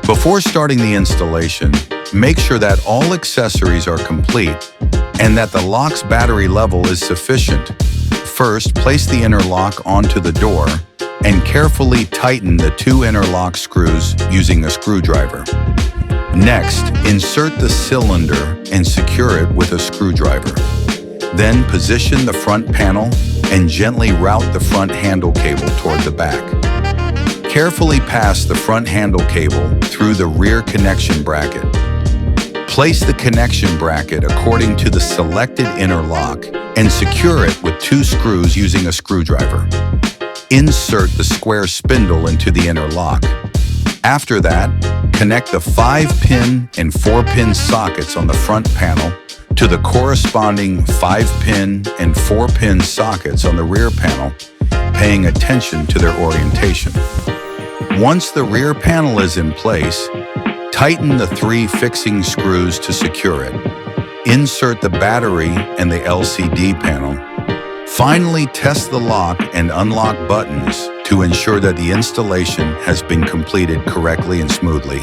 Before starting the installation, make sure that all accessories are complete and that the lock's battery level is sufficient. First, place the inner lock onto the door and carefully tighten the 2 inner lock screws using a screwdriver. Next, insert the cylinder and secure it with a screwdriver. Then position the front panel and gently route the front handle cable toward the back. Carefully pass the front handle cable through the rear connection bracket. Place the connection bracket according to the selected inner lock and secure it with 2 screws using a screwdriver. Insert the square spindle into the inner lock. After that, connect the 5-pin and 4-pin sockets on the front panel to the corresponding 5-pin and 4-pin sockets on the rear panel, paying attention to their orientation. Once the rear panel is in place, tighten the 3 fixing screws to secure it. Insert the battery and the LCD panel. Finally, test the lock and unlock buttons to ensure that the installation has been completed correctly and smoothly.